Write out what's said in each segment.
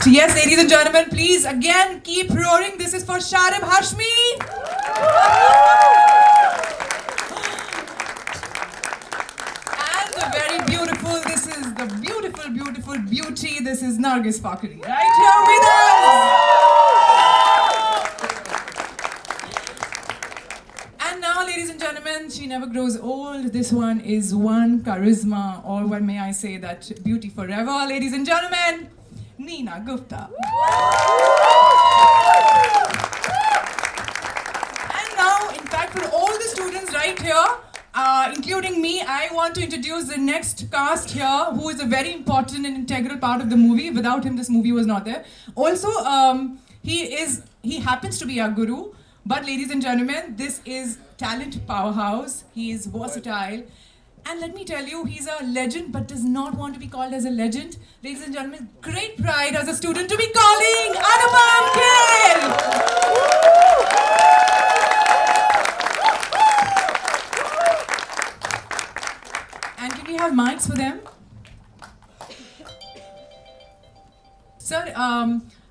Yes, ladies and gentlemen, please again keep roaring. This is for Sharib Hashmi. And the very beautiful, this is the beautiful, beautiful beauty. This is Nargis Fakhri, right here with us. And now, ladies and gentlemen, she never grows old. This one is one charisma, or what may I say, that beauty forever. Ladies and gentlemen, Neena Gupta. And now, in fact, for all the students right here, including me, I want to introduce the next cast here, who is a very important and integral part of the movie. Without him, this movie was not there. Also, he happens to be our guru. But ladies and gentlemen, this is talent powerhouse. He is versatile. And let me tell you, he's a legend, but does not want to be called as a legend. Ladies and gentlemen, great pride as a student to be calling ANUPAM KHER! And can we have mics for them? Sir,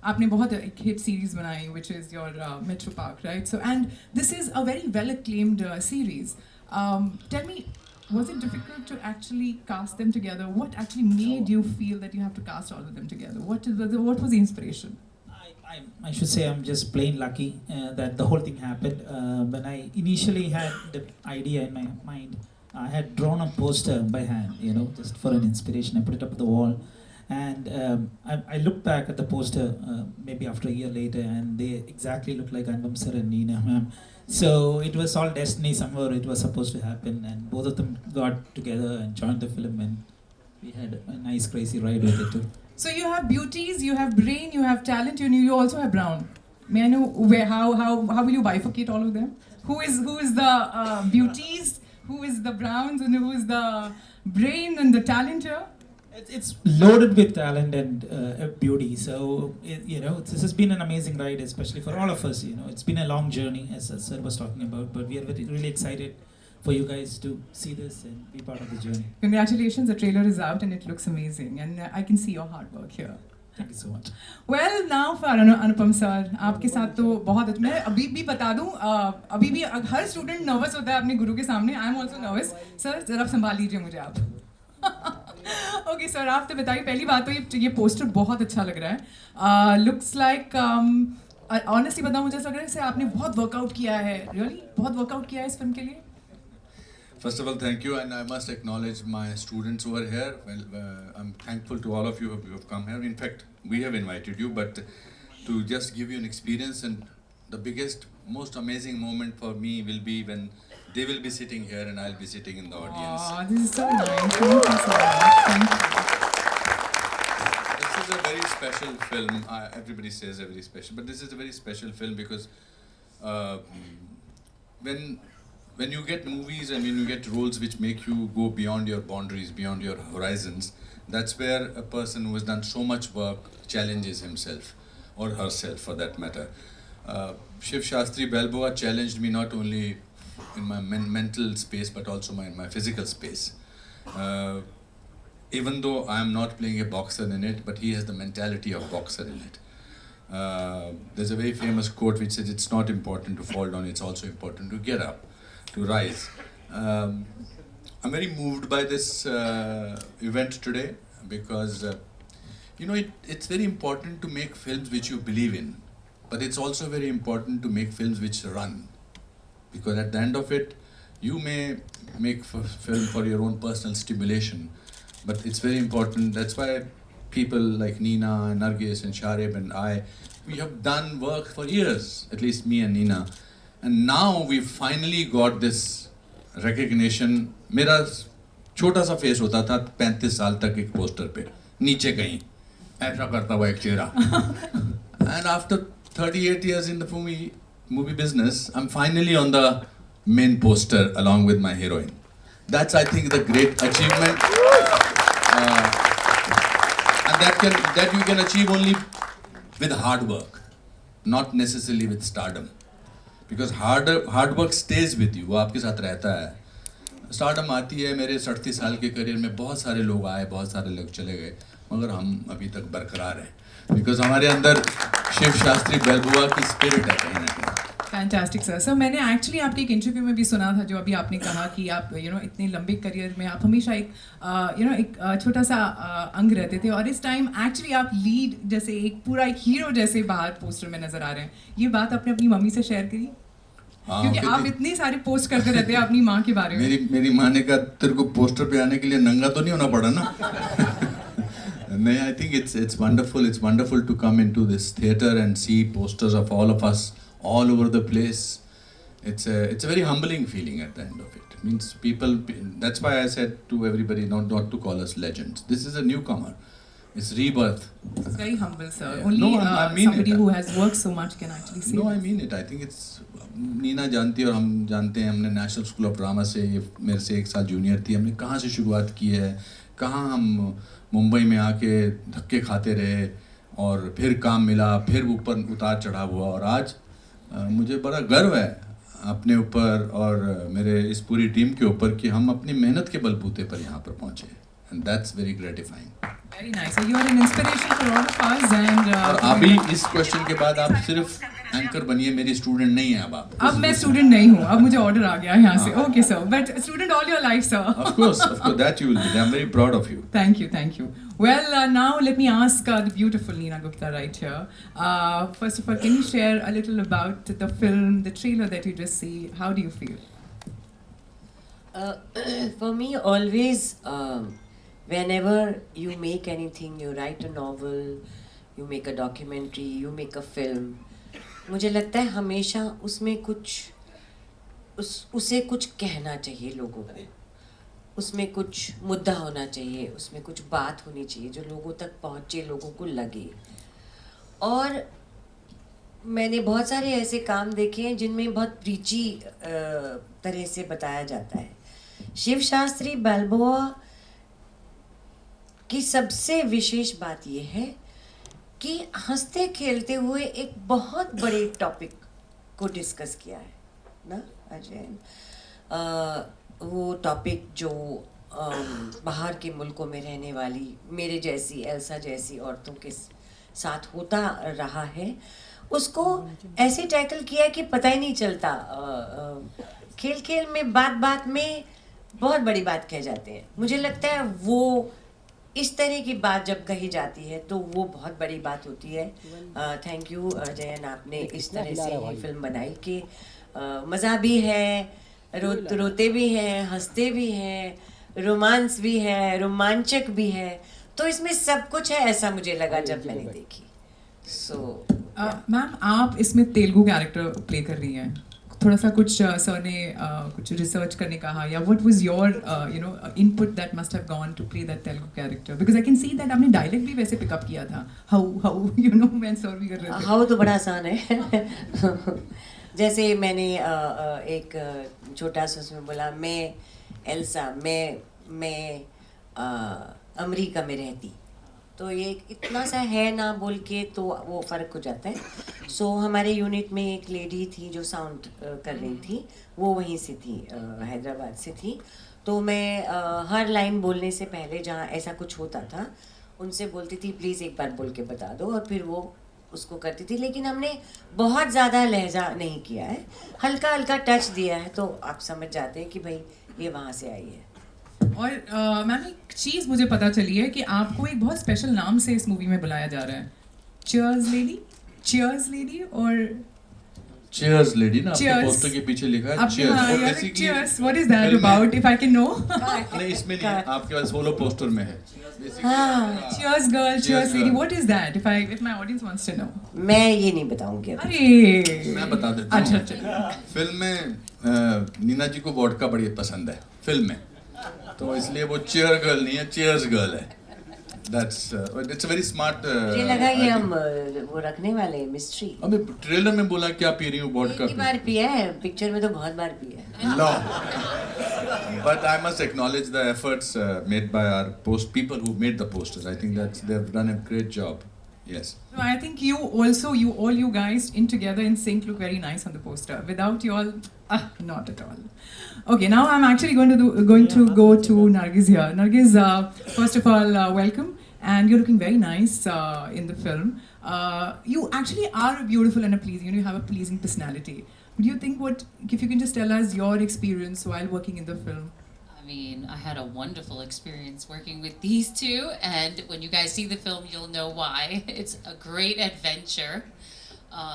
आपने बहुत एक hit series बनाई, which is your Metro Park, right? So, and this is a very well-acclaimed series. Tell me, was it difficult to actually cast them together? What actually made you feel that you have to cast all of them together? What was the inspiration? I should say I'm just plain lucky that the whole thing happened. When I initially had the idea in my mind, I had drawn a poster by hand, just for an inspiration. I put it up on the wall. And I looked back at the poster maybe after a year later, and they exactly look like ANUPAM sir and Neena ma'am. So it was all destiny. Somewhere it was supposed to happen, and both of them got together and joined the film, and we had a nice crazy ride with it too. So you have beauties, you have brain, you have talent, you also have brown. May I know how will you bifurcate all of them? Who is the beauties, who is the browns, and who is the brain and the talent here? It's loaded with talent and beauty. So this has been an amazing ride, especially for all of us. It's been a long journey, as Sir was talking about, but we are really excited for you guys to see this and be part of the journey. Congratulations, the trailer is out and it looks amazing, and I can see your hard work here. Thank you so much. Well, now for Anupam sir, आपके साथ तो बहुत मैं अभी भी बता दूं, अभी भी हर स्टूडेंट नर्वस होता है अपने गुरु के सामने. I am also nervous. Sir जरा संभाल लीजिए मुझे आप. ओके सर, आप तो बताइए. पहली बात तो ये पोस्टर बहुत अच्छा लग रहा है. लुक्स लाइक ऑनेस्टली बताऊं, मुझे ऐसा लग रहा है जैसे आपने बहुत वर्कआउट किया है. रियली बहुत वर्कआउट किया है इस फिल्म के लिए. First of all, thank you, and I must acknowledge my students who are here. Well, I'm thankful to all of you who have come here. In fact, we have invited you, but to just give you an experience, and the biggest, most amazing moment for me will be when they will be sitting here and I'll be sitting in the audience. Oh, this is so nice. Thank you so much. Thank you. This is a very special film. Everybody says very special, but this is a very special film because when you get movies and when you get roles which make you go beyond your boundaries, beyond your horizons, that's where a person who has done so much work challenges himself or herself, for that matter. Shiv Shastri Balboa challenged me not only in my mental space but also in my physical space. Even though I am not playing a boxer in it, but he has the mentality of boxer in it. There's a very famous quote which says, "It's not important to fall down, it's also important to get up, to rise." I'm very moved by this event today because it's very important to make films which you believe in, but it's also very important to make films which run, because at the end of it you may make film for your own personal stimulation, but it's very important. That's why people like Neena and Nargis and Sharib and we have done work for years, at least me and Neena, and now we've finally got this recognition. मेरा छोटा सा face होता था 35 साल तक एक poster पे नीचे कहीं ऐसा करता हुआ एक चेहरा, and after 38 years in the movie business, I'm finally on the main poster along with my heroine. That's, I think, the great achievement, and that you can achieve only with hard work, not necessarily with stardom, because hard work stays with you. वो आपके साथ रहता है. Stardom आती है. मेरे 37 साल के करियर में बहुत सारे लोग आए, बहुत सारे लोग चले गए, मगर हम अभी तक बरकरार हैं. बिकॉज हमारे अंदर शिव शास्त्री बेलबुआ की स्पिरिट है कहीं ना कहीं। Fantastic sir. सर मैंने एक्चुअली आपके एक इंटरव्यू में भी सुना था, जो अभी आपने कहा कि आप इतने लंबे करियर में आप हमेशा एक एक छोटा सा अंग रहते थे, और इस टाइम एक्चुअली आप लीड जैसे एक पूरा एक हीरो जैसे बाहर पोस्टर में नजर आ रहे हैं। ये बात आपने अपनी मम्मी से शेयर करी? क्योंकि आप इतनी सारी पोस्ट करते रहते हैं अपनी माँ के बारे में। मेरी माँ ने कहा तेरे को पोस्टर पे आने के लिए नंगा तो नहीं होना पड़ा ना। नहीं, I think it's wonderful to come into this theater and see posters of all of us all over the place. It's a very humbling feeling at the end of it. It means people. That's why I said to everybody not to call us legends. This is a newcomer. It's rebirth. It's very humble, sir. Yeah. Only No, I mean somebody it. who has worked so much can actually say. No, I this. mean it. I think it's Neena जानती है और हम जानते हैं। हमने national school of drama से, ये मेरे से 1 साल जूनियर थी, हमने कहाँ से शुरुआत की है, कहाँ हम मुंबई में आके धक्के खाते रहे और फिर काम मिला, फिर ऊपर उतार चढ़ाव हुआ, और आज मुझे बड़ा गर्व है अपने ऊपर और मेरे इस पूरी टीम के ऊपर कि हम अपनी मेहनत के बलबूते पर यहाँ पर पहुँचे, and that's very gratifying. Very nice. So you are an inspiration for all of us, and और अभी इस क्वेश्चन के बाद आप सिर्फ एंकर बनिए, मेरी स्टूडेंट नहीं है अब आप। अब मैं स्टूडेंट नहीं हूँ, अब मुझे ऑर्डर आ गया है यहाँ से। Okay sir, but student all your life sir. Of course, that you will be. I'm very proud of you. Thank you. Well, now let me ask the beautiful Neena Gupta right here. First of all, can you share a little about the film, the trailer that you just see? How do you feel? For me, always, whenever you make anything, you write a novel, you make a documentary, you make a film, मुझे लगता है हमेशा उसमें उसे कुछ कहना चाहिए लोगों को, उसमें कुछ मुद्दा होना चाहिए, उसमें कुछ बात होनी चाहिए जो लोगों तक पहुँचे, लोगों को लगे। और मैंने बहुत सारे ऐसे काम देखे हैं जिनमें बहुत प्रीची तरह से बताया जाता है। शिव शास्त्री बाल्बोआ की सबसे विशेष बात यह है कि हंसते खेलते हुए एक बहुत बड़े टॉपिक को डिस्कस किया है ना अजय। वो टॉपिक जो बाहर के मुल्कों में रहने वाली मेरे जैसी, एल्सा जैसी औरतों के साथ होता रहा है, उसको ऐसे टैकल किया कि पता ही नहीं चलता। खेल खेल में, बात में बहुत बड़ी बात कह जाते हैं। मुझे लगता है वो इस तरह की बात जब कही जाती है तो वो बहुत बड़ी बात होती है। थैंक यू जयन, आपने इस तरह से ये फिल्म बनाई कि मज़ा भी है, रोते भी हैं, हंसते भी हैं, रोमांस भी है, रोमांचक भी है, तो इसमें सब कुछ है, ऐसा मुझे लगा जब मैंने देखी। मैम, आप इसमें तेलुगु कैरेक्टर प्ले कर रही हैं, थोड़ा सा कुछ सर ने कुछ रिसर्च करने कहा, या what was your input that must have gone to play that Telugu character, because I can see that आपने डायलेक्ट भी वैसे पिकअप किया था। हाउ व्हेन सर भी कर रहे थे। हाउ तो बड़ा आसान है। जैसे मैंने एक छोटा सा उसमें बोला, मैं एल्सा, मैं अमेरिका में रहती, तो ये इतना सा है ना बोल के तो वो फ़र्क हो जाता है। सो हमारे यूनिट में एक लेडी थी जो साउंड कर रही थी, वो वहीं से थी, हैदराबाद से थी। तो मैं हर लाइन बोलने से पहले जहाँ ऐसा कुछ होता था उनसे बोलती थी प्लीज़ एक बार बोल के बता दो, और फिर वो उसको करती थी। लेकिन हमने बहुत ज़्यादा लहजा नहीं किया है, हल्का हल्का टच दिया है, तो आप समझ जाते हैं कि भाई ये वहाँ से आई है। और मैम, एक चीज़ मुझे पता चली है कि आपको एक बहुत स्पेशल नाम से इस मूवी में बुलाया जा रहा है, चीयर्स लेडी और चीयर्स लेडी ना, आपके Cheers. पोस्टर के पीछे लिखा है cheers. Cheers. What is that about, if I can know? नहीं, इसमें नहीं है, आपके पास सोलो पोस्टर में है। Cheers girl, cheers lady, what is that, if my audience wants to know? मैं ये नहीं बताऊंगी अब। अरे मैं बता देता हूँ। अच्छा। फिल्म में नीना जी को वोडका बड़ी पसंद है फिल्म में, तो इसलिए वो चीयर गर्ल नहीं है, चीयर्स गर्ल है। That's it's a very smart. मुझे लगा ये हम वो रखने वाले मिस्ट्री। अबे ट्रेलर में बोला क्या पी रही हूँ वोडका? एक बार पिया है, पिक्चर में तो बहुत बार पिया है। No. But I must acknowledge the efforts made by our people who made the posters. I think that they've done a great job. Yes. No, I think all you guys in together in sync look very nice on the poster. Without you all, not at all. Okay, now I'm actually going to go to Nargis here. Nargis, first of all, welcome. and you're looking very nice in the film. You actually are beautiful and pleasing. You have a pleasing personality. Do you think if you can just tell us your experience while working in the film? I mean, I had a wonderful experience working with these two, and when you guys see the film, you'll know why. It's a great adventure.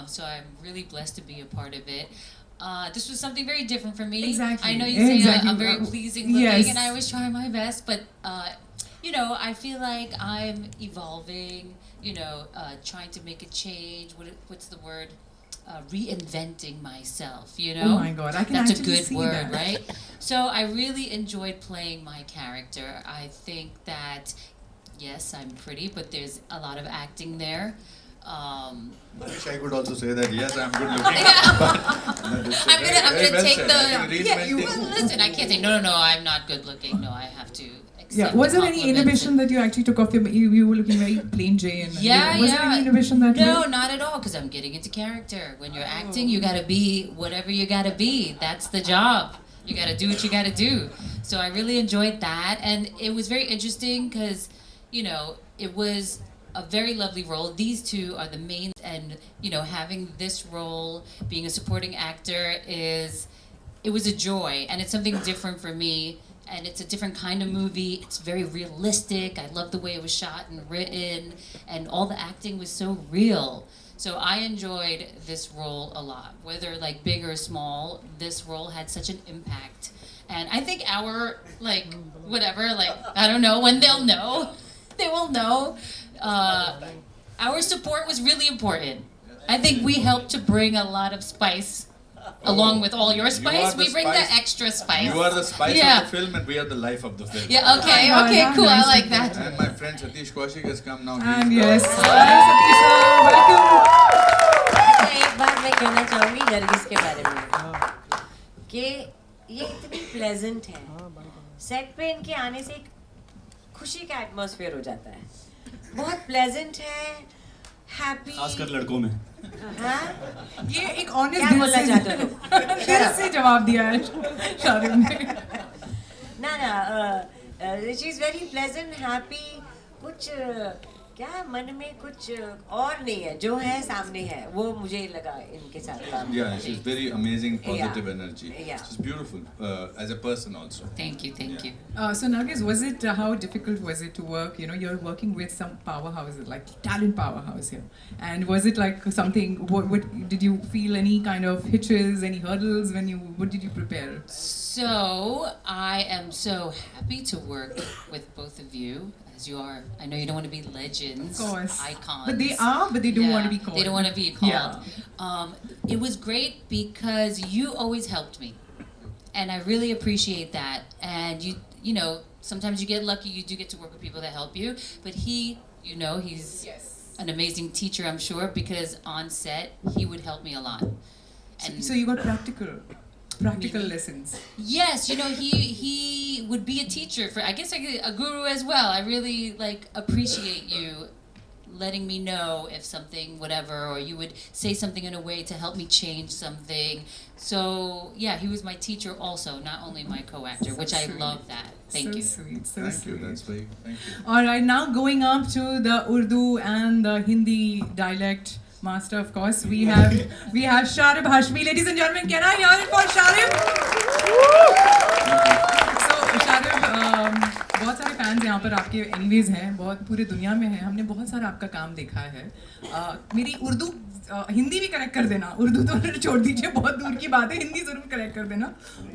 So I'm really blessed to be a part of it. This was something very different for me. Exactly. I know you say Exactly. I'm very pleasing looking, Yes. and I always try my best, but you know, I feel like I'm evolving. You know, trying to make a change. What's the word? Reinventing myself, you know? Oh my God, I can That's a actually good see word, that. right? So I really enjoyed playing my character. I think that, yes, I'm pretty, but there's a lot of acting there. I wish I could also say that, yes, I'm good looking. But I'm gonna take the. Yeah, Listen, I can't say no. I'm not good looking. No, I have to. Yeah. Was there any inhibition that you actually took off you were looking very plain Jane? Was there any inhibition that No, way? not at all, because I'm getting into character. When you're acting, you gotta be whatever you gotta be. That's the job. You gotta do what you gotta do. So I really enjoyed that, and it was very interesting because, you know, it was a very lovely role. These two are the main, and you know, having this role, being a supporting actor it was a joy, and it's something different for me. And it's a different kind of movie. It's very realistic. I love the way it was shot and written, and all the acting was so real. So I enjoyed this role a lot. Whether like big or small, this role had such an impact. And I think our, like, whatever, like, I don't know, when they'll know, they will know. Our support was really important. I think we helped to bring a lot of spice. Along with all your spice, we bring the extra spice. You are the spice of the film, and we are the life of the film. Yeah, okay, cool, I like that. And my friend Satish Kaushik has come now. And yes. Satish sir, welcome. एक बात मैं कहना चाहूँगी नरगिस के बारे में कि ये इतनी प्लेजेंट है, सेट पे इनके आने से एक खुशी का एटमॉस्फेयर हो जाता है, बहुत प्लेजेंट है, हैप्पी, खासकर लड़कों में। हाँ? ये एक ऑनेस्ट क्या बोलना चाहते हो तुम? दिल से जवाब दिया है शाहरुख ने। ना she is very pleasant, happy, कुछ क्या मन में कुछ और नहीं है, जो है सामने है, वो मुझे लगा इनके साथ काम Yeah, she's very amazing, positive Yeah. energy. Yeah. She's beautiful as a person also. Thank you. So Nargis, was it how difficult was it to work? You know, you're working with some powerhouses, like talent powerhouse here, and was it like something? What did you feel any kind of hitches, any hurdles when you? What did you prepare? So I am so happy to work with both of you, as you are. I know you don't want to be legends, Of course. icons. But they are, but they don't want to be called. They don't want to be called. Yeah. It was great because you always helped me, and I really appreciate that. And you know, sometimes you get lucky, you do get to work with people that help you. But you know, he's an amazing teacher, I'm sure, because on set he would help me a lot. And So you got practical lessons. yes, you know, he would be a teacher for, I guess, a guru as well. I really like appreciate you letting me know if something, whatever, or you would say something in a way to help me change something. So yeah, he was my teacher also, not only my co-actor, which I sweet. love that. Thank you. Sweet, so Thank sweet. you. That's very. Thank you. All right, now going up to the Urdu and the Hindi dialect master, of course, we have Sharib Hashmi. Ladies and gentlemen, can I hear it for Sharib? So Sharib, बहुत सारे fans यहाँ पर आपके anyways हैं, बहुत पूरे दुनिया में हैं, हमने बहुत सारा आपका काम देखा है। मेरी उर्दू हिंदी भी करेक्ट कर देना, उर्दू तो छोड़ दीजिए, बहुत दूर की बात है, हिंदी ज़रूर करेक्ट कर देना।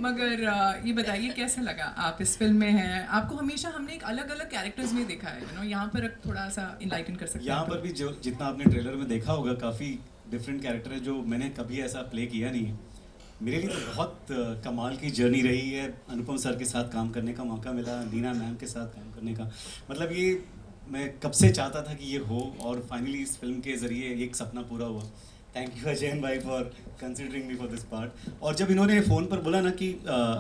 मगर ये बताइए कैसे लगा आप इस फिल्म में हैं? आपको हमेशा हमने एक अलग अलग कैरेक्टर्स में देखा है, यू नो, यहाँ पर थोड़ा सा इनलाइटन कर सकते हैं? यहाँ पर भी जो जितना आपने ट्रेलर में देखा होगा, काफ़ी डिफरेंट कैरेक्टर है जो मैंने कभी ऐसा प्ले किया नहीं है। मेरे लिए तो बहुत कमाल की जर्नी रही है। अनुपम सर के साथ काम करने का मौका मिला, नीना मैम के साथ काम करने का, मतलब ये मैं कब से चाहता था कि ये हो, और फाइनली इस फिल्म के ज़रिए एक सपना पूरा हुआ। थैंक यू अजयन भाई for considering me for this part. और जब इन्होंने फ़ोन पर बोला ना कि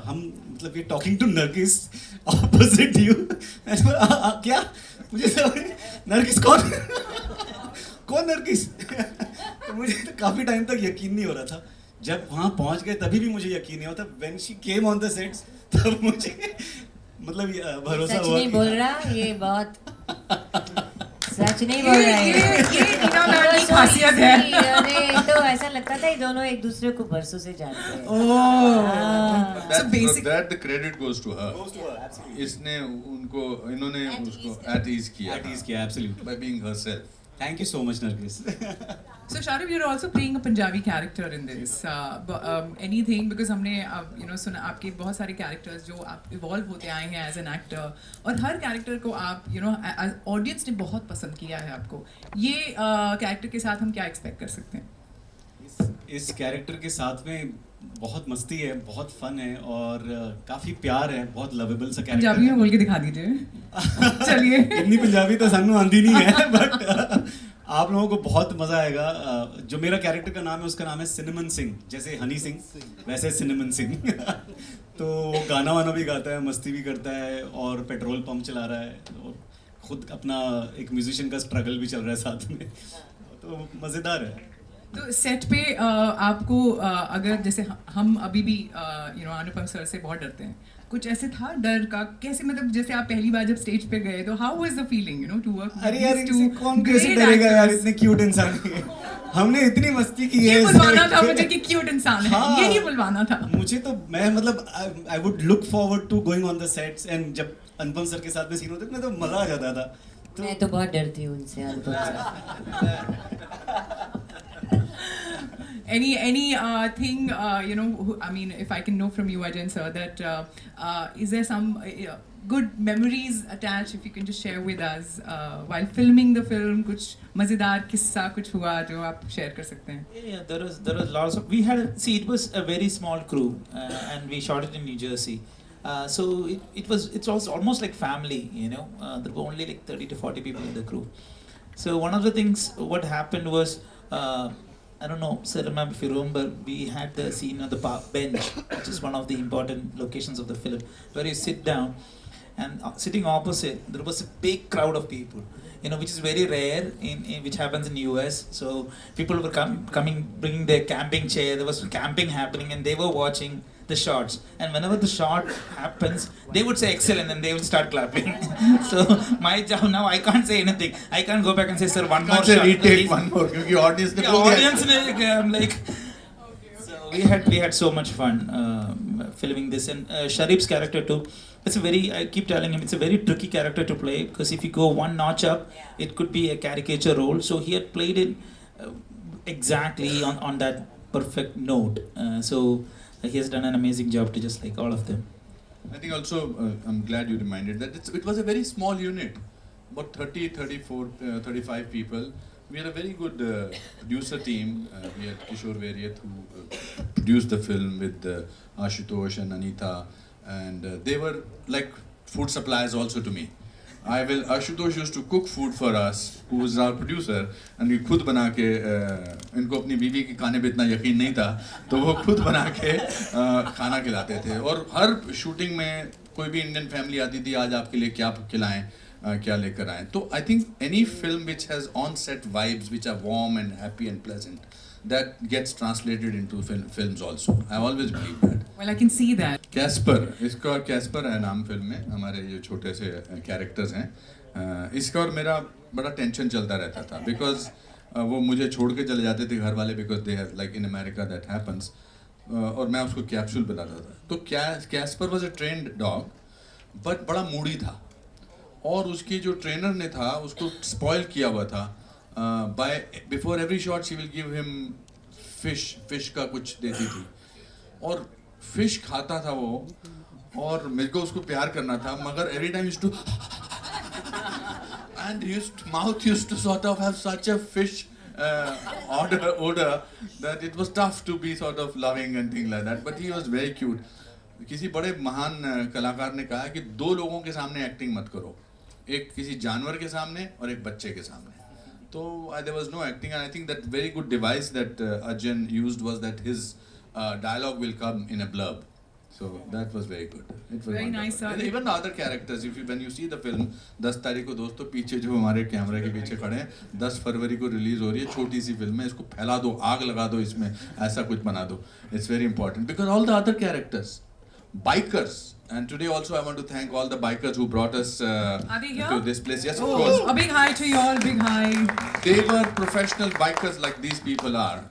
हम मतलब ये talking to Nargis opposite you, क्या मुझे नरगिस कौन कौन नरगिस तो मुझे तो काफ़ी टाइम तक यकीन नहीं हो रहा था। जब वहाँ पहुँच गए तभी भी मुझे यकीन नहीं होता। When she came on the sets तब मुझे मतलब भरोसा सच हुआ नहीं कि बोल रहा, ये बहुत सच नहीं बोल रहे हैं। ये नीना मैम की खासियत है। अरे तो ऐसा लगता था ये दोनों एक दूसरे को बरसों से जानते हैं। Oh. So For basic. that the credit goes to her. इसने उनको इन्होंने उसको at ease किया At ease किया, absolutely. by being herself. Thank you so much, Nargis. So Sharif, you're also playing a Punjabi character in this. Anything because हमने सुना आपके बहुत सारे characters जो आप evolve होते आए हैं as an actor और हर character को आप audience ने बहुत पसंद किया है आपको. ये character के साथ हम क्या expect कर सकते हैं? इस कैरेक्टर के साथ में बहुत मस्ती है, बहुत फन है और काफी प्यार है, बहुत लवेबल सा कैरेक्टर पंजाबी में बोल के दिखा दीजिए. चलिए. इतनी पंजाबी तो सानू आंदी नहीं है बट आप लोगों को बहुत मजा आएगा. जो मेरा कैरेक्टर का नाम है उसका नाम है सिनेमन सिंह, जैसे हनी सिंह वैसे सिनेमन सिंह. तो वो गाना वाना भी गाता है, मस्ती भी करता है और पेट्रोल पंप चला रहा है और खुद अपना एक म्यूजिशियन का स्ट्रगल भी चल रहा है साथ में. तो मज़ेदार है. तो सेट पे आपको अगर जैसे हम अभी भी अनुपम सर से बहुत डरते हैं, कुछ ऐसे था डर का? कैसे मतलब जैसे आप पहली बार जब स्टेज पे गए तो how was the feeling to work? अरे यार इनसे कौन कैसे डरेगा यार, इतने क्यूट इंसान है. हमने इतनी मस्ती की है. ये बुलवाना था मुझे कि क्यूट इंसान है. हाँ, यही बुलवाना था मुझे. तो मैं मतलब I would look forward to going on the sets and जब अनुपम सर के साथ में सीन होते थे तो मजा आ जाता था. मैं तो बहुत डरती हूँ उनसे, अनुपम sir. Any thing I mean, if I can know from you, Ajay sir, that is there some good memories attached? If you can just share with us while filming the film, कुछ मजेदार किस्सा कुछ हुआ जो आप share कर सकते हैं? Yeah, there was lots of. We had it was a very small crew, and we shot it in New Jersey. So it's also almost like family, there were only like 30 to 40 people in the crew. So one of the things what happened was. I don't know, sir, ma'am, if you remember, we had the scene on the park bench, which is one of the important locations of the film, where you sit down, and sitting opposite, there was a big crowd of people, which is very rare, which happens in US. So people were coming, bringing their camping chair. There was camping happening, and they were watching the shots. And whenever the shot happens, they would say excellent, and they will start clapping. So my job now, I can't say anything. I can't go back and say, sir, one more shot. Retake one more, because audience the audience I'm like. So we had so much fun filming this, and Sharif's character too. I keep telling him, it's a very tricky character to play, because if you go one notch up, it could be a caricature role. So he had played it exactly on that perfect note. So he has done an amazing job to just like all of them. I think also, I'm glad you reminded that it was a very small unit, about 30, 34, 35 people. We had a very good producer team. We had Kishore Variath, who produced the film with Ashutosh and Anita, and they were like food suppliers also to me. Ashutosh used to cook food for us, who was our producer, and we खुद बना के इनको अपनी बीवी के खाने पे इतना यकीन नहीं था, तो वो खुद बना के खाना खिलाते थे. और हर शूटिंग में कोई भी इंडियन फैमिली आती थी, आज आपके लिए क्या खिलाएं, क्या लेकर आएं. तो I think any film which has on-set vibes which are warm and happy and pleasant, that gets translated into films also. I always believe that. Well, I can see that. Caspar, इसका Caspar है नाम film में. हमारे जो छोटे से characters हैं, इसका और मेरा बड़ा टेंशन चलता रहता था, बिकॉज वो मुझे छोड़ के चले जाते थे घर वाले, because they have like in America that happens, और मैं उसको कैप्सूल बताता था. तो Casper was a trained dog, but बड़ा मूडी था, और उसकी जो ट्रेनर ने था उसको स्पॉइल किया हुआ था. Before every shot she will give him fish का कुछ देती थी, और फिश खाता था वो, और मेरे को उसको प्यार करना था, मगर every time used to and mouth used to sort of have such a fish odor that it was tough to be sort of loving and things like that. But he was very cute. किसी बड़े महान कलाकार ने कहा कि दो लोगों के सामने एक्टिंग मत करो, एक किसी जानवर के सामने और एक बच्चे के सामने. तो there was no acting, and I think that very good device that Arjun used was that his dialogue will come in a blurb. So that was very good. It was very wonderful. nice. And even the other characters, when you see the film, 10 तारीख को दोस्तों पीछे जो हमारे कैमरे के पीछे खड़े हैं, 10 फरवरी को रिलीज हो रही है. छोटी सी फिल्म है, इसको फैला दो, आग लगा दो इसमें, ऐसा कुछ बना दो. It's very important because all the other characters, bikers, And today also I want to thank all the bikers who brought us Are they here? to this place. Yes, of Oh, course. a big hi to you all, big hi. They were professional bikers like these people are.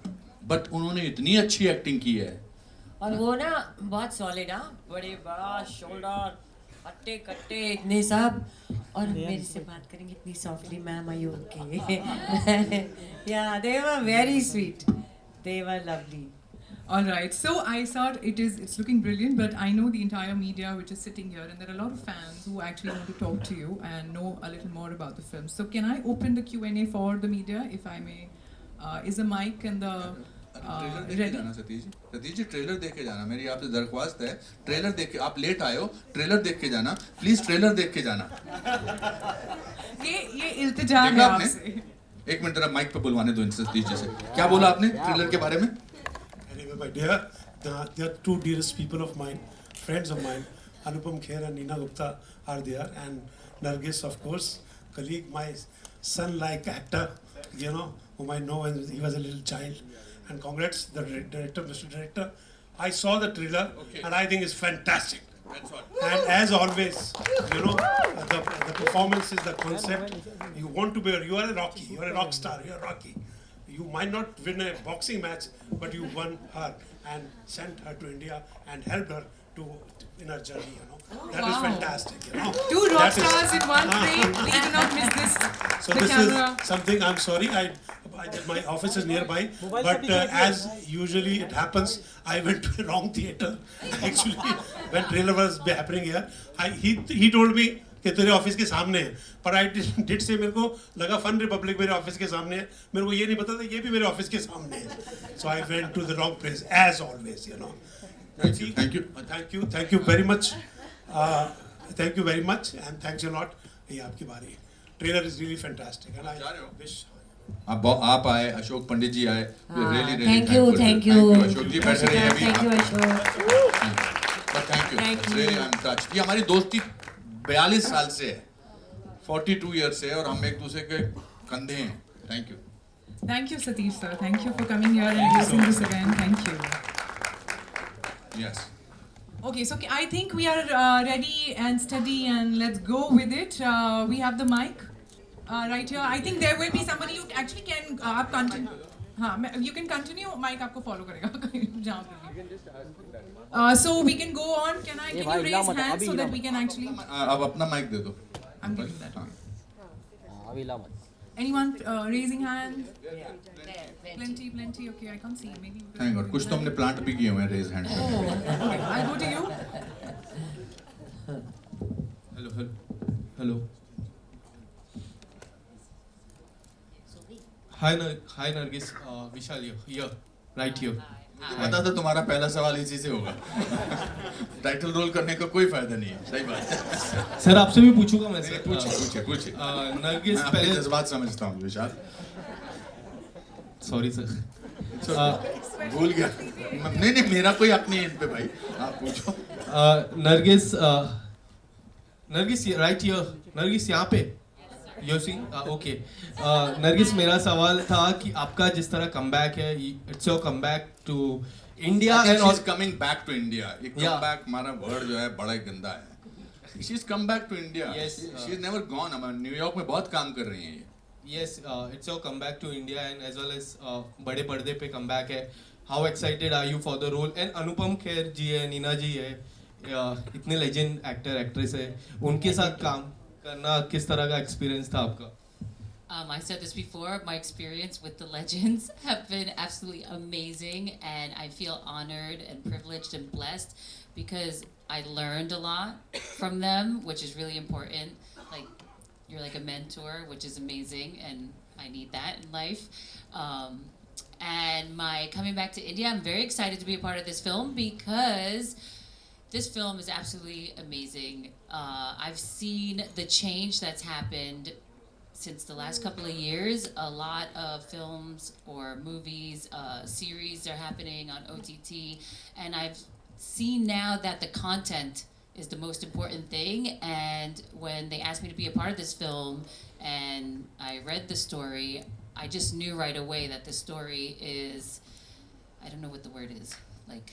But उन्होंने इतनी अच्छी acting की है. और वो ना बहुत solid, हाँ, बड़े बड़ा शोल्डर, हट्टे कट्टे इतने सब, और मेरे से बात करेंगे इतनी softly, ma'am are you okay? Yeah they were very sweet, they were lovely. All right, so I thought it's looking brilliant, but I know the entire media which is sitting here, and there are a lot of fans who actually want to talk to you and know a little more about the film. So can I open the Q&A for the media, if I may? Is the mic and the trailer देख के ready? जाना Satish ji trailer देख के जाना. मेरी आपसे दरख्वास्त है, ट्रेलर देख के, आप लेट आए हो, ट्रेलर देख के जाना प्लीज, ट्रेलर देख के जाना. ये इल्तिजा है देखा आपसे. आपने? एक मिनट जरा माइक पे बुलवाने दो इनसे, सतीश जी से. क्या बोला आपने ट्रेलर के बारे में? Anyway, my dear, there are two dearest people of mine, friends of mine. Anupam Kher and Neena Gupta are there, and Nargis, of course, colleague, my son-like actor, you know, whom I know when he was a little child. And congrats, the director, Mr. Director. I saw the trailer, and I think it's fantastic. That's all. And as always, you know, the performance is the concept. You want to be, you are a Rocky, you are a rock star, you are Rocky. You might not win a boxing match, but you won her and sent her to India and helped her to in her journey, you know. That is Wow. fantastic, you know. Two rock That is- stars in one frame. Please do not miss this. So The this camera. is something, I'm sorry, my office is nearby, but as usually it happens, I went to a wrong theater. Actually, when trailer was happening here, he told me कि तेरे office के सामने है, पर I did से मेरे को लगा फन रिपब्लिक मेरे ऑफिस के सामने है, मेरे को ये नहीं पता था ये भी मेरे ऑफिस के सामने है. So I went to the wrong place as always, you know. Thank you very much. Thank you very much and thanks a lot. ये आपकी बारी है. Trailer is really fantastic and I wish. आप आए, अशोक पंडित जी आए. Thank you. अशोक जी बैठे रहिए अभी. Thank you, Ashok. But thank you. Thank It's you. really I'm touched. ये हमारी दोस्ती 42 साल से है, 42 years से है, और हम एक दूसरे के कंधे हैं. Thank you. Thank you, Satish sir. Thank you for coming here and releasing this again. Thank you. Yes. Okay, so I think we are ready and steady, and let's go with it. We have the mic right here. I think there will be somebody who actually can आप continue. हाँ, you can continue. Mic आपको follow करेगा जहाँ पे भी. So we can go on. Can you raise hands so that we can actually? अब अपना mic दे दो. I'm giving that. हाँ. Anyone raising hand? Plenty. Okay, I can't see. Maybe. Thank God. कुछ तो हमने प्लांट भी किए हुए हैं raise hand. Oh, okay. I'll go to you. Hello. Hi Nargis, Vishal here, right here. पता था तुम्हारा पहला सवाल इसी से होगा. टाइटल रोल करने का कोई फायदा नहीं है. सही बात है. सर आपसे भी पूछूंगा मैं सर. पूछिए. नरगिस मैं पहले आपके जज्बात समझता हूँ विशाल. Sorry sir. भूल गया. नहीं मेरा कोई अपनी इन पे भाई. आप पूछो. Nargis right here. नरगिस यहाँ पे. You see? Okay. नरगिस मेरा सवाल था कि आपका जिस तरह कमबैक है, it's your comeback to India and she's coming back to India. ये comeback हमारा वर्ड जो है बड़ा ही गंदा है. She's come back to India. Yes. She's never gone. हम न्यूयॉर्क में बहुत काम कर रही हैं ये. Yes, it's your comeback to India and as well as बड़े पर्दे पे comeback है. How excited are you for the role? And Anupam Kher जी है, नीना जी है, इतने legend actor actress है, उनके साथ काम करना किस तरह का experience था आपका? I said this before, my experience with the legends have been absolutely amazing, and I feel honored and privileged and blessed because I learned a lot from them, which is really important. Like, you're like a mentor, which is amazing, and I need that in life. And my coming back to India, I'm very excited to be a part of this film because this film is absolutely amazing. I've seen the change that's happened since the last couple of years. A lot of films or movies, series are happening on OTT, and I've seen now that the content is the most important thing. And when they asked me to be a part of this film and I read the story, I just knew right away that the story is, I don't know what the word is, like,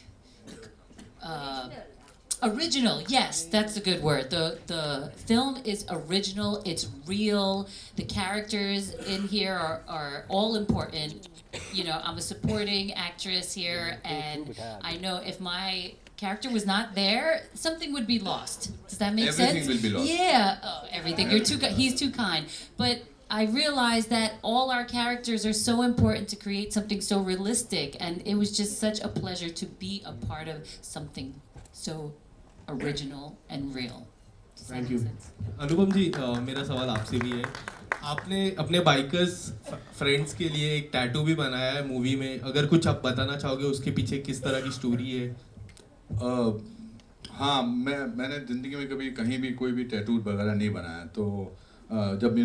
Original, yes, that's a good word. The film is original, it's real. The characters in here are all important. You know, I'm a supporting actress here, and I know if my character was not there, something would be lost. Does that make sense? Everything will be lost. Yeah, oh, everything. He's too kind. But I realized that all our characters are so important to create something so realistic, and it was just such a pleasure to be a part of something so original and real. Does that Thank make you. sense? अनुपम जी, मेरा सवाल आपसे भी है. आपने अपने bikers friends के लिए एक टैटू भी बनाया है मूवी में. अगर कुछ आप बताना चाहोगे उसके पीछे किस तरह की स्टोरी है? हाँ, मैंने ज़िंदगी में कभी कहीं भी कोई भी टैटू वगैरह नहीं बनाया. तो जब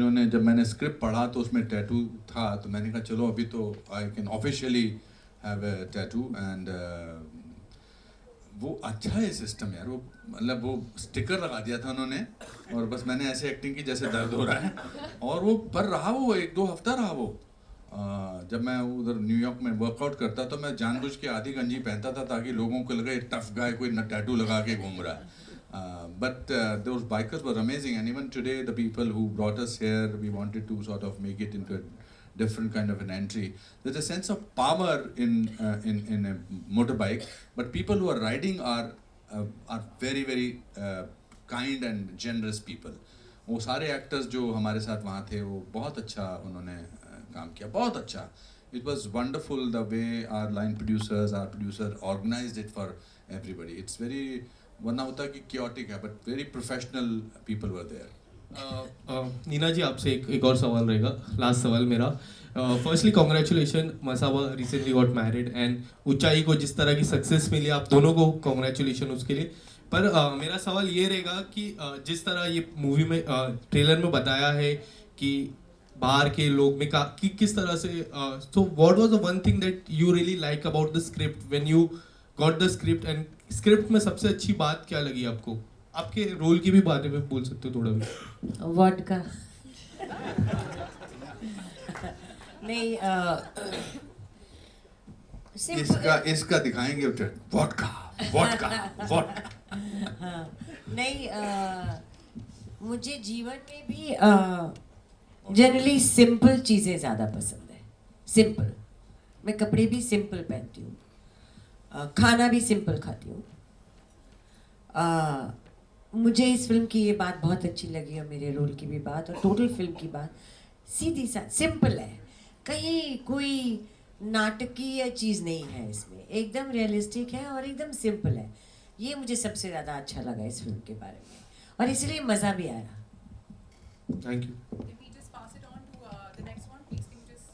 मैंने स्क्रिप्ट पढ़ा तो उसमें टैटू था, तो मैंने कहा चलो अभी तो I can officially have a tattoo. And वो अच्छा है सिस्टम यार. वो मतलब वो स्टिकर लगा दिया था उन्होंने, और बस मैंने ऐसे एक्टिंग की जैसे दर्द हो रहा है, और वो पर रहा वो 1-2 हफ्ता रहा वो. जब मैं उधर न्यूयॉर्क में वर्कआउट करता तो मैं जानबूझ के आधी गंजी पहनता था ताकि लोगों को लगे टफ गाय कोई टैटू लगा के घूम रहा है. But those bikers were amazing, and even today the people who brought us here, we wanted to sort of make it into a different kind of an entry. There's a sense of power in a motorbike, but people who are riding are very very kind and generous people. वो सारे actors जो हमारे साथ वहाँ थे वो बहुत अच्छा उन्होंने काम किया, बहुत अच्छा. It was wonderful the way our line producers, our producer organized it for everybody. It's very, वरना होता कि chaotic है, but very professional people were there. Neena जी, आपसे एक और सवाल रहेगा, लास्ट सवाल मेरा. Firstly congratulation, Masaba recently got married, and ऊंचाई को जिस तरह की सक्सेस मिली आप दोनों को कॉन्ग्रेचुलेशन उसके लिए. पर मेरा सवाल ये रहेगा कि जिस तरह ये मूवी में ट्रेलर में बताया है कि बाहर के लोग में कि किस तरह से, so what was the one thing that you really like about the script when you got the script, and script में सबसे अच्छी बात क्या लगी आपको? आपके रोल की भी बारे में बोल सकते हो थोड़ा भी. वोडका नहीं, इसका दिखाएंगे वोडका वोडका वोडका. हाँ, नहीं, मुझे जीवन में भी जनरली सिंपल चीज़ें ज़्यादा पसंद है. सिंपल, मैं कपड़े भी सिंपल पहनती हूँ, खाना भी सिंपल खाती हूँ. मुझे इस फिल्म की ये बात बहुत अच्छी लगी, और मेरे रोल की भी बात, और टोटल फिल्म की बात सीधी सा सिंपल है. कहीं कोई नाटकीय चीज़ नहीं है इसमें, एकदम रियलिस्टिक है और एकदम सिंपल है. ये मुझे सबसे ज़्यादा अच्छा लगा इस फिल्म के बारे में, और इसलिए मज़ा भी आया. Thank you. Can we just pass it on to the next one, please? Can you just...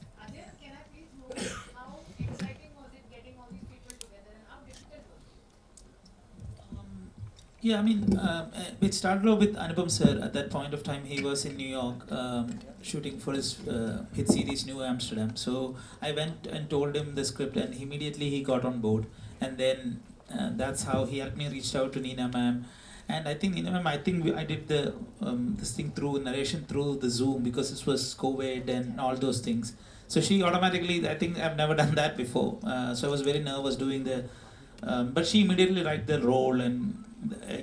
Can I please know how exciting was it getting all these people together, and how difficult was it? Yeah, I mean, it started off with Anupam sir. At that point of time, he was in New York shooting for his hit series New Amsterdam. So I went and told him the script, and immediately he got on board. And then that's how he helped me reach out to Neena ma'am. And I think Neena ma'am, I did the this thing through narration through the Zoom because this was COVID and all those things. So she automatically, I think I've never done that before. So I was very nervous doing the, but she immediately liked the role, and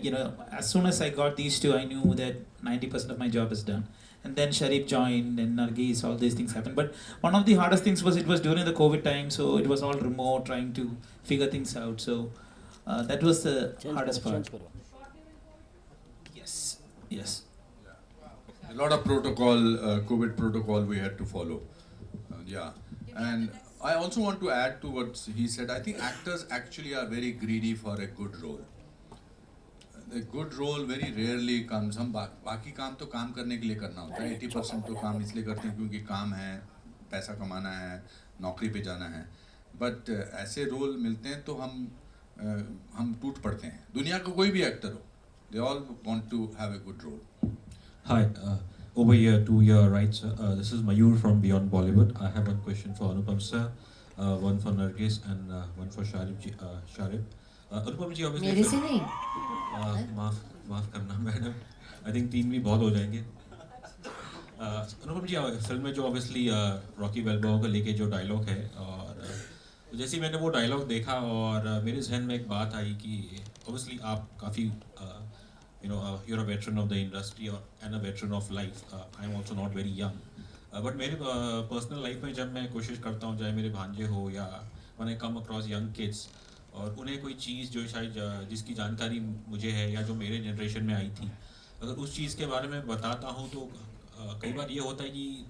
you know, as soon as I got these two, I knew that 90% of my job is done. And then Sharif joined, and Nargis, all these things happened. But one of the hardest things was it was during the COVID time, so it was all remote, trying to figure things out. So that was the hardest part. Yes. A lot of protocol, COVID protocol we had to follow. Yeah. And I also want to add to what he said. I think actors actually are very greedy for a good role. A good role very rarely comes. हम बाकी काम तो काम करने के लिए करना होता है. 80% तो काम इसलिए करते हैं क्योंकि काम है, पैसा कमाना है, नौकरी पे जाना है. But ऐसे रोल मिलते हैं तो हम टूट पड़ते हैं. दुनिया का कोई भी एक्टर हो, they all want to have a good role. Hi, over here to your right, sir. This is Mayur from Beyond Bollywood. I have one question for Anupam sir, one for Nargis, and one for Sharif. Anupam ji, obviously. मेरे से नहीं. माफ करना madam. I think 3 भी बहुत हो जाएंगे. अनुपम जी, film में जो ऑब्वियसली रॉकी बैल्बोआ को लेके जो डायलॉग है, और तो जैसे ही मैंने वो डायलॉग देखा और मेरे जहन में एक बात आई कि ऑब्वियसली आप काफ़ी you are a veteran of the industry and a veteran of life. I am also not very young, but मेरे पर्सनल लाइफ में जब मैं कोशिश करता हूँ, चाहे मेरे भांजे हो या मैंने कम अक्रॉस यंग किड्स, और उन्हें कोई चीज़ जो शायद जिसकी जानकारी मुझे है या जो मेरे जनरेशन में आई थी, अगर उस चीज़ के बारे में बताता हूँ तो कई बार ये होता है कि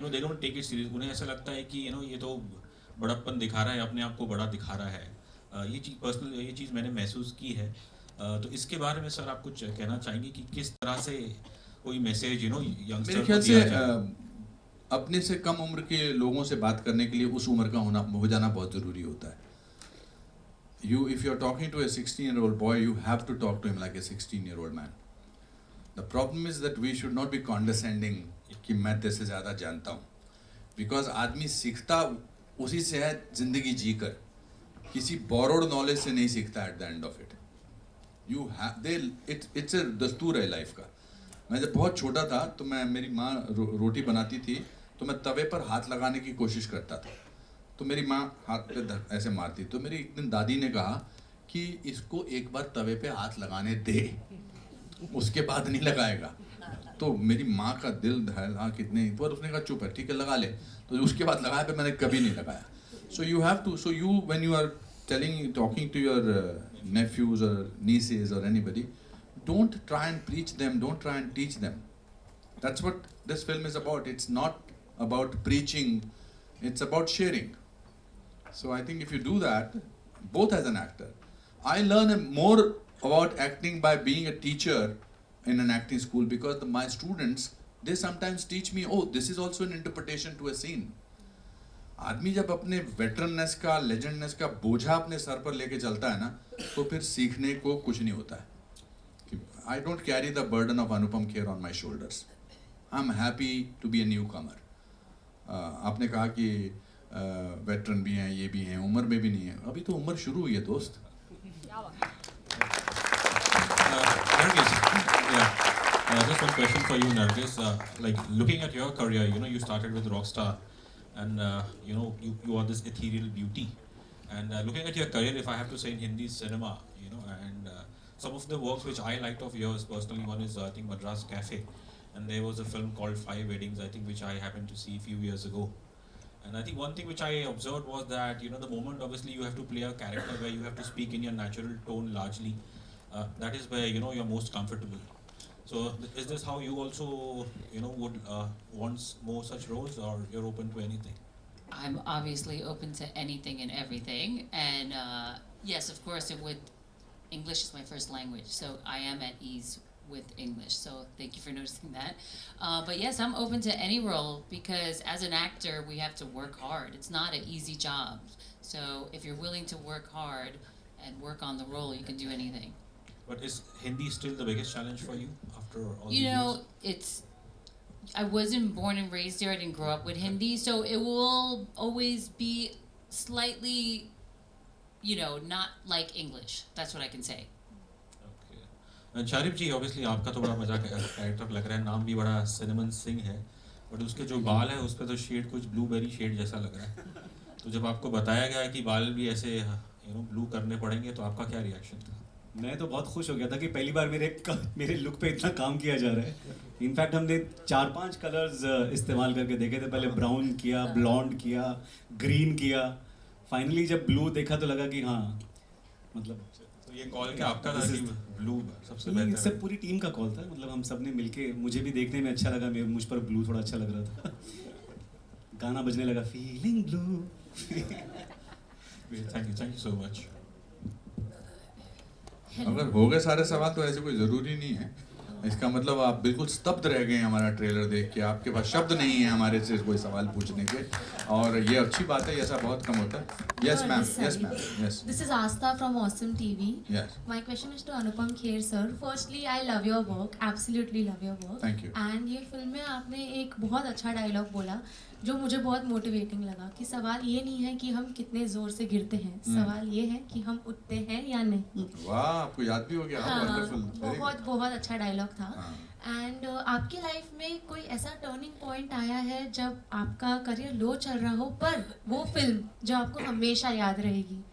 they don't take it serious. उन्हें ऐसा लगता है कि ये तो बड़प्पन दिखा रहा है, अपने आप को बड़ा दिखा रहा है. ये चीज़ पर्सनल, ये चीज़ मैंने महसूस की है. तो इसके बारे में सर आप कुछ कहना चाहेंगे कि किस तरह से कोई मैसेज यंगस्टर मेरे ख्याल से अपने से कम उम्र के लोगों से बात करने के लिए उस उम्र का हो जाना बहुत ज़रूरी होता है. If you're talking to a 16-year-old boy, you have to talk to him like a 16-year-old man. The problem is that we should not be condescending कि मैं तेरे ज़्यादा जानता हूँ, because आदमी सीखता उसी से है जिंदगी जीकर, किसी borrowed knowledge से नहीं सीखता at the end of it. It's a दस्तूर है लाइफ का. मैं जब बहुत छोटा था तो मेरी माँ रोटी बनाती थी तो मैं तवे पर हाथ लगाने की कोशिश करता था, तो मेरी माँ हाथ पे ऐसे मारती. तो मेरी एक दिन दादी ने कहा कि इसको एक बार तवे पे हाथ लगाने दे, उसके बाद नहीं लगाएगा. तो मेरी माँ का दिल दहला कितने पर, उसने कहा चुप है, ठीक है लगा ले. तो उसके बाद लगाया पे मैंने कभी नहीं लगाया. So you have to, when you are talking to your nephews or nieces or anybody, don't try and preach them, don't try and teach them. That's what this film is about. It's not about preaching, it's about sharing. So I think if you do that, both as an actor, I learn more about acting by being a teacher in an acting school, because my students, they sometimes teach me, oh, this is also an interpretation to a scene. आदमी जब अपने वेटरननेस का, लेजेंडनेस का बोझा अपने sir पर लेके चलता है ना, तो फिर सीखने को कुछ नहीं होता है. I don't carry the burden of Anupam Kher on my shoulders. I'm happy to be a newcomer. आपने कहा कि वेटरन भी हैं, ये भी हैं, उम्र में भी नहीं है, अभी तो उम्र शुरू हुई है दोस्त. Just one question for you, Nargis. Like looking at your career, you started with Rockstar, and you are this ethereal beauty. And looking at your career, if I have to say in Hindi cinema, and some of the works which I liked of yours personally, one is I think Madras Cafe, and there was a film called Five Weddings, I think, which I happened to see a few years ago. And I think one thing which I observed was that the moment obviously you have to play a character where you have to speak in your natural tone largely. That is where you're most comfortable. So is this how you also would want more such roles, or you're open to anything? I'm obviously open to anything and everything, and yes, of course, English is my first language, so I am at ease with English. So thank you for noticing that. But yes, I'm open to any role, because as an actor, we have to work hard. It's not an easy job. So if you're willing to work hard and work on the role, you can do anything. But is Hindi still the biggest challenge for you after all these years? I wasn't born and raised here. I didn't grow up with Hindi, so it will always be slightly, not like English. That's what I can say. Okay. And Sharib ji, obviously आपका तो बड़ा मजाक character लग रहा है, नाम भी बड़ा सिनेमन सिंह है, बट उसके जो बाल है उस पे तो शेड कुछ ब्लूबेरी शेड जैसा लग रहा है. तो जब आपको बताया गया कि बाल भी ऐसे ब्लू करने पड़ेंगे, तो आपका क्या रिएक्शन था? मैं तो बहुत खुश हो गया था कि पहली बार मेरे लुक पे इतना काम किया जा रहा है. इनफैक्ट हमने 4-5 कलर्स इस्तेमाल करके देखे थे. पहले ब्राउन किया, ब्लॉन्ड किया, ग्रीन किया, फाइनली जब ब्लू देखा तो लगा कि हाँ, मतलब तो ये कॉल क्या आपका था कि ब्लू सबसे बेहतर? सब पूरी टीम का कॉल था. मतलब हम सब ने मिलके, मुझे भी देखने में अच्छा लगा, मुझ पर ब्लू थोड़ा अच्छा लग रहा था. गाना बजने लगा, feeling blue. Thank you so much. अगर हो गए सारे सवाल तो ऐसे कोई ज़रूरी नहीं है. इसका मतलब आप बिल्कुल स्तब्ध रह गए हमारा ट्रेलर देख के, आपके पास शब्द नहीं है हमारे से कोई सवाल पूछने के, और ये अच्छी बात है, ऐसा बहुत कम होता है. Yes ma'am, yes ma'am, yes. This is Asta from Awesome TV. Yes. My question is to Anupam Kher sir. Firstly, I love your work, absolutely love your work. Thank you. And ये film में आपने एक बहुत अच्छा dialogue बोला जो मुझे बहुत मोटिवेटिंग लगा कि सवाल ये नहीं है कि हम कितने ज़ोर से गिरते हैं, सवाल ये है कि हम उठते हैं या नहीं। वाह, आपको याद भी हो गया। हाँ, वंडरफुल। बहुत अच्छा डायलॉग था। हाँ। एंड आपकी लाइफ में कोई ऐसा टर्निंग पॉइंट आया है जब आपका करियर लो चल रहा हो, पर वो फिल्म जो आपको हमेशा याद रहेगी?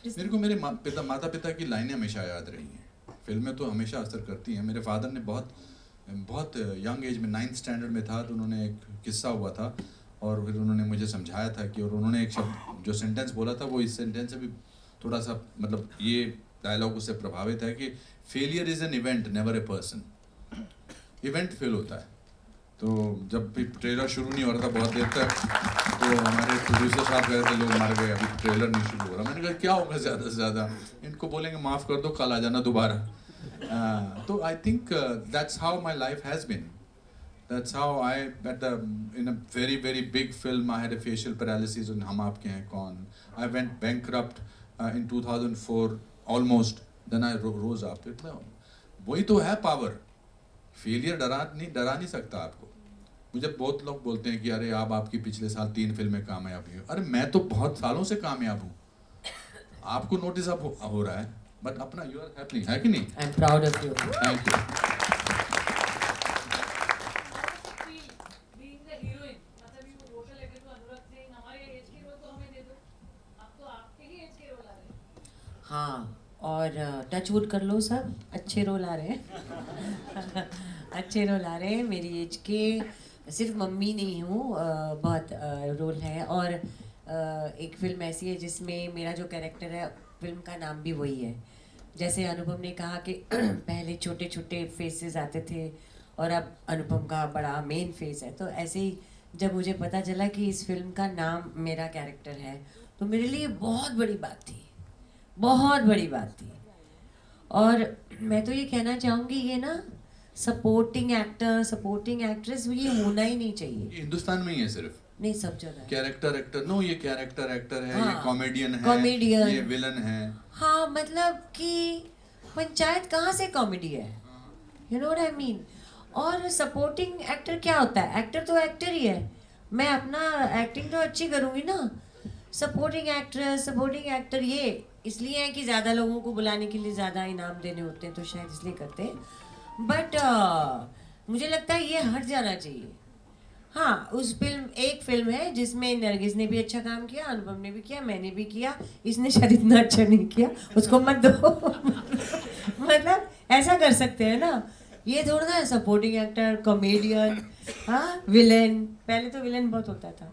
मेरे को मेरे माता पिता की लाइनें हमेशा याद रही हैं। फिल्में तो हमेशा असर करती हैं। मेरे फादर ने बहुत यंग एज में 9th स्टैंडर्ड में था तो उन्होंने एक किस्सा हुआ था और फिर उन्होंने मुझे समझाया था कि, और उन्होंने एक शब्द जो सेंटेंस बोला था वो इस सेंटेंस से भी थोड़ा सा मतलब ये डायलॉग उससे प्रभावित है कि failure is an event never a person. Event fail होता है। तो जब भी ट्रेलर शुरू नहीं हो रहा था बहुत देर तक तो हमारे प्रोड्यूसर साहब कह रहे थे लोग मर गए, अभी ट्रेलर नहीं शुरू हो रहा। मैंने कहा क्या होगा ज़्यादा से ज़्यादा, इनको बोलेंगे माफ़ कर दो, कल आ जाना दोबारा। तो I think that's how my life has been. That's how I, in a very big film, I had a facial paralysis in हम आपके हैं कौन. I went bankrupt in 2004 almost. Then I rose up. वही तो है power. Failure डरा नहीं सकता आपको। मुझे बहुत लोग बोलते हैं कि अरे आपकी पिछले साल 3 फिल्में कामयाब हुई। अरे मैं तो बहुत सालों से कामयाब हूँ। आपको नोटिस अब हो रहा है, बट अपना यू आर हैपनिंग है कि नहीं? I am proud of you. Thank you. हाँ, और टच वुड कर लो सब, अच्छे रोल आ रहे हैं। अच्छे रोल आ रहे हैं। मेरी एज के सिर्फ मम्मी नहीं हूँ, बहुत रोल है। और एक फिल्म ऐसी है जिसमें मेरा जो कैरेक्टर है, फिल्म का नाम भी वही है। जैसे अनुपम ने कहा कि पहले छोटे छोटे फेसेस आते थे और अब अनुपम का बड़ा मेन फेस है, तो ऐसे ही जब मुझे पता चला कि इस फिल्म का नाम मेरा कैरेक्टर है तो मेरे लिए बहुत बड़ी बात थी, बहुत बड़ी बात थी। और मैं तो ये कहना चाहूँगी, ये ना सपोर्टिंग एक्टर, सपोर्टिंग एक्ट्रेस ये होना ही नहीं चाहिए। हिंदुस्तान में ही है सिर्फ? नहीं, सब जगह। कैरेक्टर एक्टर नो, ये कैरेक्टर एक्टर है। हाँ, ये कॉमेडियन है, कॉमेडियन, ये विलन है। हाँ, मतलब कि पंचायत कहाँ से कॉमेडी है, you know what I mean. और सपोर्टिंग एक्टर क्या होता है? एक्टर तो एक्टर ही है। मैं अपना एक्टिंग तो अच्छी करूँगी ना। सपोर्टिंग एक्ट्रेस, सपोर्टिंग एक्टर ये इसलिए है कि ज़्यादा लोगों को बुलाने के लिए ज़्यादा इनाम देने होते हैं, तो शायद इसलिए करते हैं। बट मुझे लगता है ये हट जाना चाहिए। हाँ, एक फिल्म है जिसमें नरगिस ने भी अच्छा काम किया, अनुपम ने भी किया, मैंने भी किया। इसने शायद इतना अच्छा नहीं किया, उसको मत दो। मतलब ऐसा कर सकते हैं ना। ये थोड़ा ना सपोर्टिंग एक्टर, कॉमेडियन, हाँ, विलेन। पहले तो विलेन बहुत होता था।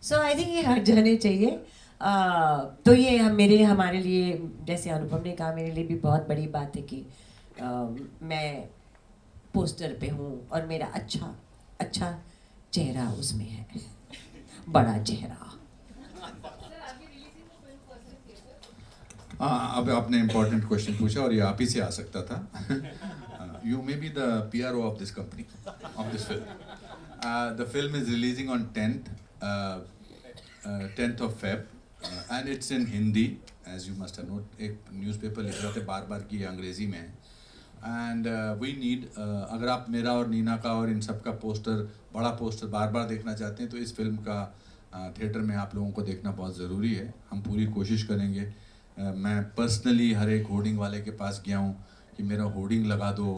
सो आई थिंक ये हट जाने चाहिए। तो ये हमारे लिए, जैसे अनुपम ने कहा, मेरे लिए भी बहुत बड़ी बात है कि मैं पोस्टर पे हूँ और मेरा अच्छा चेहरा उसमें है, बड़ा चेहरा। अब आपने इम्पोर्टेंट क्वेश्चन पूछा और ये आप ही से आ सकता था। You may be the PRO of this company, of this film. The film is releasing on 10th of Feb and it's in Hindi, as you must have noted. एक न्यूज़पेपर लिख रहा था बार कि ये अंग्रेज़ी में है। एंड वी नीड, अगर आप मेरा और नीना का और इन सब का पोस्टर, बड़ा पोस्टर बार देखना चाहते हैं तो इस फिल्म का थिएटर में आप लोगों को देखना बहुत ज़रूरी है। हम पूरी कोशिश करेंगे। मैं पर्सनली हर एक होर्डिंग वाले के पास गया हूँ कि मेरा होर्डिंग लगा दो।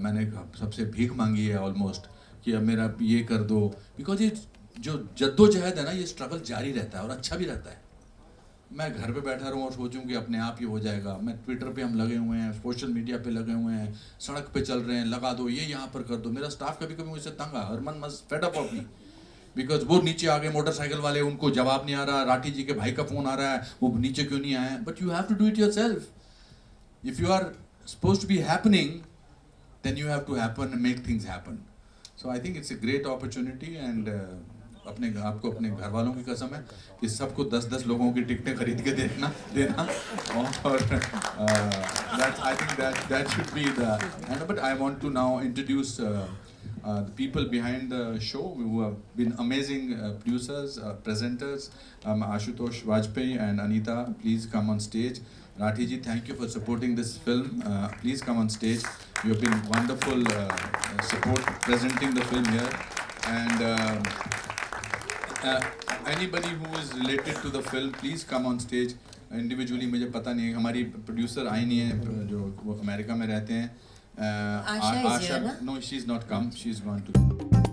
मैंने सबसे भीख मांगी है ऑलमोस्ट कि अब मेरा ये कर दो, बिकॉज ये जो जद्दोजहद है ना, ये स्ट्रगल जारी रहता है और अच्छा भी रहता है। मैं घर पे बैठा रहूँ और सोचूं कि अपने आप ही हो जाएगा। मैं ट्विटर पे हम लगे हुए हैं, सोशल मीडिया पे लगे हुए हैं, सड़क पे चल रहे हैं, लगा दो ये यहाँ पर कर दो। मेरा स्टाफ कभी मुझसे तंग आ, Harman must fed up of me, because वो नीचे आ गए मोटरसाइकिल वाले, उनको जवाब नहीं आ रहा। राठी जी के भाई का फ़ोन आ रहा है, वो नीचे क्यों नहीं आए? But you have to do it yourself. If you are suppose to be happening, then you have to happen, make things happen. So I think it's a great opportunity. And आपको अपने घर वालों की कसम है कि सबको 10-10 लोगों की टिकटें खरीद के देना। और I think that should be the. But I want to now introduce the people behind the show who have been amazing producers, presenters. Ashutosh Vajpayee and Anita, please come on stage. Rathi ji, thank you for supporting this film. Please come on stage. You have been wonderful support presenting the film here. And Anybody who is related to the film, please come on stage. Individually मुझे पता नहीं है, हमारी producer आई नहीं है जो वो America में रहते हैं. Asha is here, ना? No, she's not come. She's gone to.